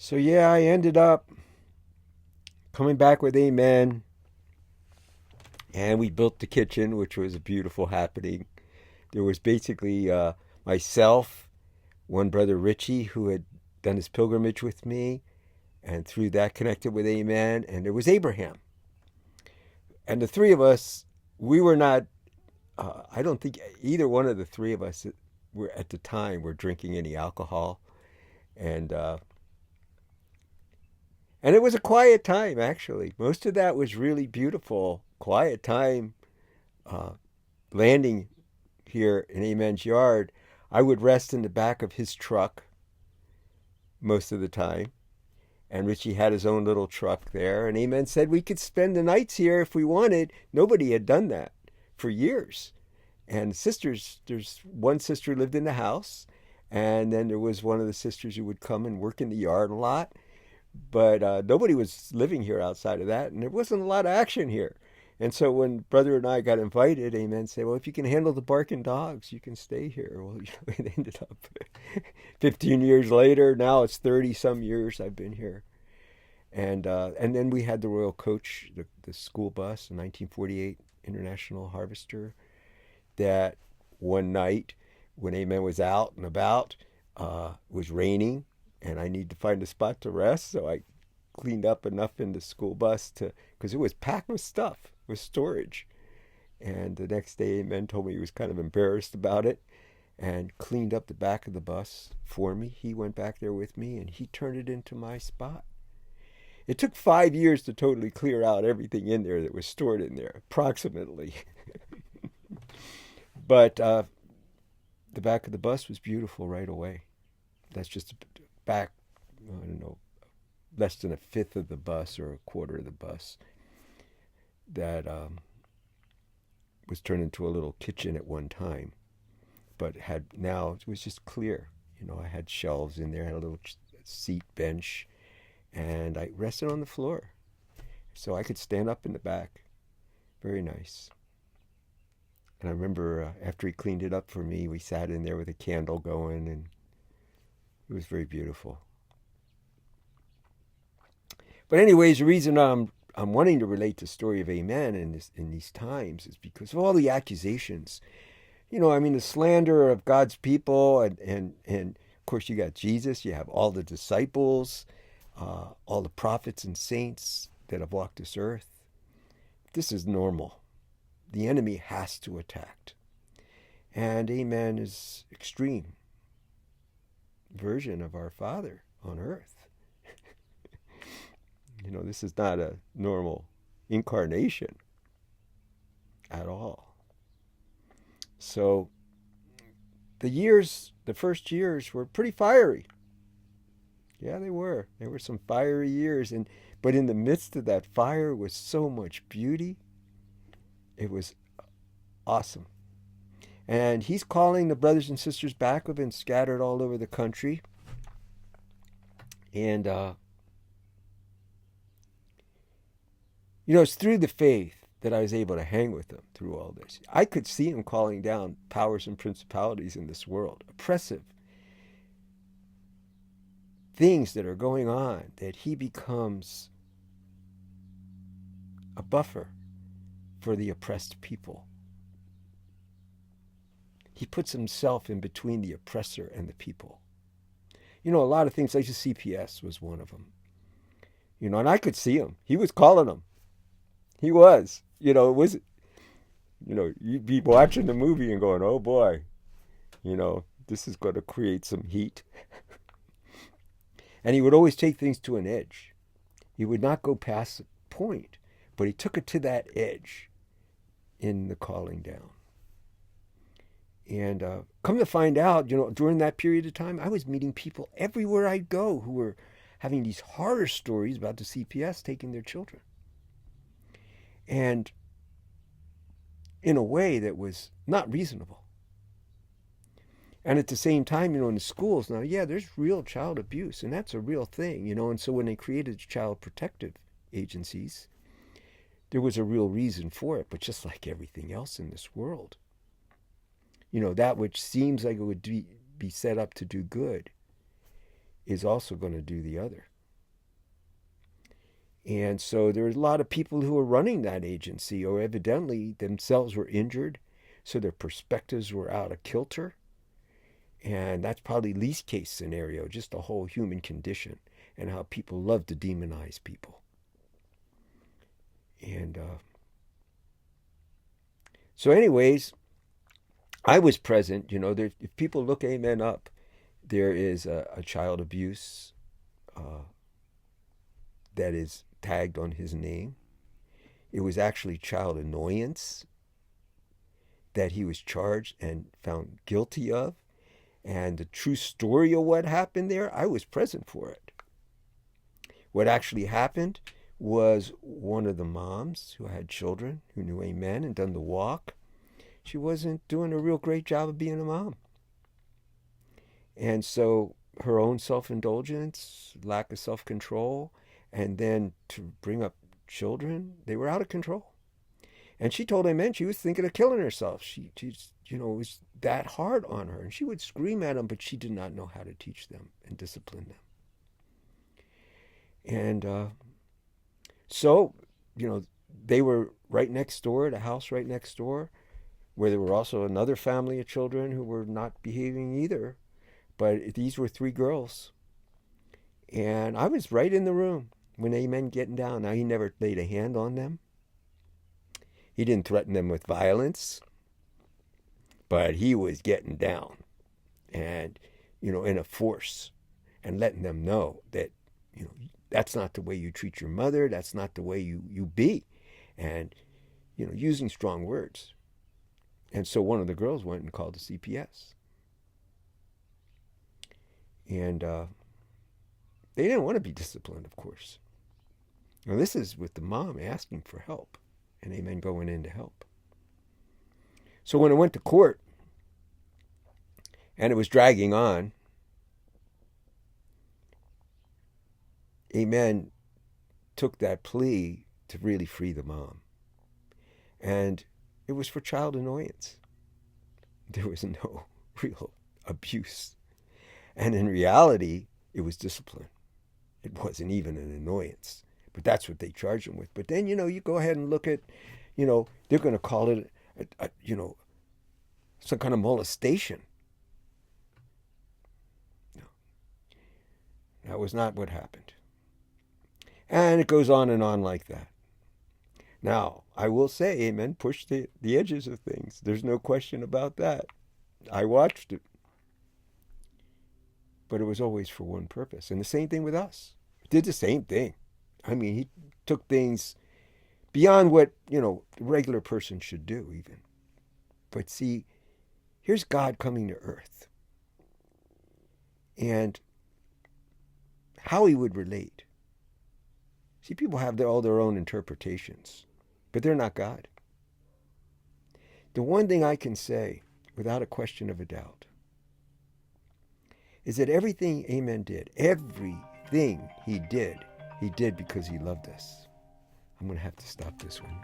So yeah, I ended up coming back with Amen, and we built the kitchen, which was a beautiful happening. There was basically myself, one brother Richie, who had done his pilgrimage with me, and through that connected with Amen, and there was Abraham, and the three of us. We were not. I don't think either one of the three of us were at the time were drinking any alcohol, and and it was a quiet time actually. Most of that was really beautiful, quiet time. Uh, Landing here in Amen's yard, I would rest in the back of his truck most of the time. And Richie had his own little truck there. And Amen said we could spend the nights here if we wanted. Nobody had done that for years. And sisters, there's one sister who lived in the house. And then there was one of the sisters who would come and work in the yard a lot. But nobody was living here outside of that. And there wasn't a lot of action here. And so when brother and I got invited, Amen said, well, if you can handle the barking dogs, you can stay here. Well, it ended up 15 years later. Now it's 30 some years I've been here. And then we had the Royal Coach, the school bus, a 1948 International Harvester, that one night when Amen was out and about, it was raining, and I needed to find a spot to rest. So I cleaned up enough in the school bus to, because it was packed with stuff, with storage. And the next day, Amen told me he was kind of embarrassed about it and cleaned up the back of the bus for me. He went back there with me and he turned it into my spot. It took 5 years to totally clear out everything in there that was stored in there, approximately. But the back of the bus was beautiful right away. That's just back, I don't know, less than a fifth of the bus or a quarter of the bus that was turned into a little kitchen at one time, but had now it was just clear. I had shelves in there, I had a little seat bench, and I rested on the floor, so I could stand up in the back. Very nice. And I remember after he cleaned it up for me, we sat in there with a candle going, and it was very beautiful. But anyways, the reason I'm wanting to relate the story of Amen in these times is because of all the accusations. I mean, the slander of God's people, and of course you got Jesus. You have all the disciples, all the prophets and saints that have walked this earth. This is normal. The enemy has to attack, and Amen is extreme version of our Father on earth. This is not a normal incarnation at all. So the first years were pretty fiery. Yeah, they were. There were some fiery years, but in the midst of that fire was so much beauty. It was awesome. And he's calling the brothers and sisters back who've been scattered all over the country. And it's through the faith that I was able to hang with them through all this. I could see him calling down powers and principalities in this world, oppressive things that are going on, that he becomes a buffer for the oppressed people. He puts himself in between the oppressor and the people. A lot of things, like the CPS was one of them. And I could see him. He was calling them. He was. It was, you'd be watching the movie and going, oh boy, this is going to create some heat. And he would always take things to an edge. He would not go past the point, but he took it to that edge in the calling down. And come to find out, during that period of time, I was meeting people everywhere I'd go who were having these horror stories about the CPS taking their children. And in a way that was not reasonable. And at the same time, in the schools now, yeah, there's real child abuse, and that's a real thing, and so when they created child protective agencies, there was a real reason for it. But just like everything else in this world, that which seems like it would be set up to do good is also going to do the other. And so there's a lot of people who are running that agency, or evidently themselves were injured, so their perspectives were out of kilter. And that's probably least case scenario, just the whole human condition and how people love to demonize people. And so anyways, I was present. If people look Amen up, there is a child abuse that is tagged on his name. It was actually child annoyance that he was charged and found guilty of. And the true story of what happened there, I was present for it. What actually happened was one of the moms who had children, who knew Amen and done the walk, she wasn't doing a real great job of being a mom. And so her own self-indulgence, lack of self-control, and then to bring up children, they were out of control. And she told Amen she was thinking of killing herself. She it was that hard on her. And she would scream at them, but she did not know how to teach them and discipline them. And so, they were right next door, the house right next door, where there were also another family of children who were not behaving either. But these were 3 girls. And I was right in the room when Amen getting down. Now, he never laid a hand on them. He didn't threaten them with violence. But he was getting down and, in a force and letting them know that, that's not the way you treat your mother. That's not the way you be. And, using strong words. And so one of the girls went and called the CPS. And they didn't want to be disciplined, of course. Now, this is with the mom asking for help and Amen going in to help. So when it went to court and it was dragging on, Amen took that plea to really free the mom. And it was for child annoyance. There was no real abuse. And in reality, it was discipline. It wasn't even an annoyance. But that's what they charged him with. But then, you go ahead and look at, they're going to call it, some kind of molestation. No. That was not what happened. And it goes on and on like that. Now, I will say, Amen, push the edges of things. There's no question about that. I watched it. But it was always for one purpose. And the same thing with us. He did the same thing. I mean, he took things beyond what, the regular person should do even. But see, here's God coming to earth. And how he would relate. See, people have all their own interpretations, but they're not God. The one thing I can say, without a question of a doubt, is that everything Amen did, everything he did because he loved us. I'm going to have to stop this one.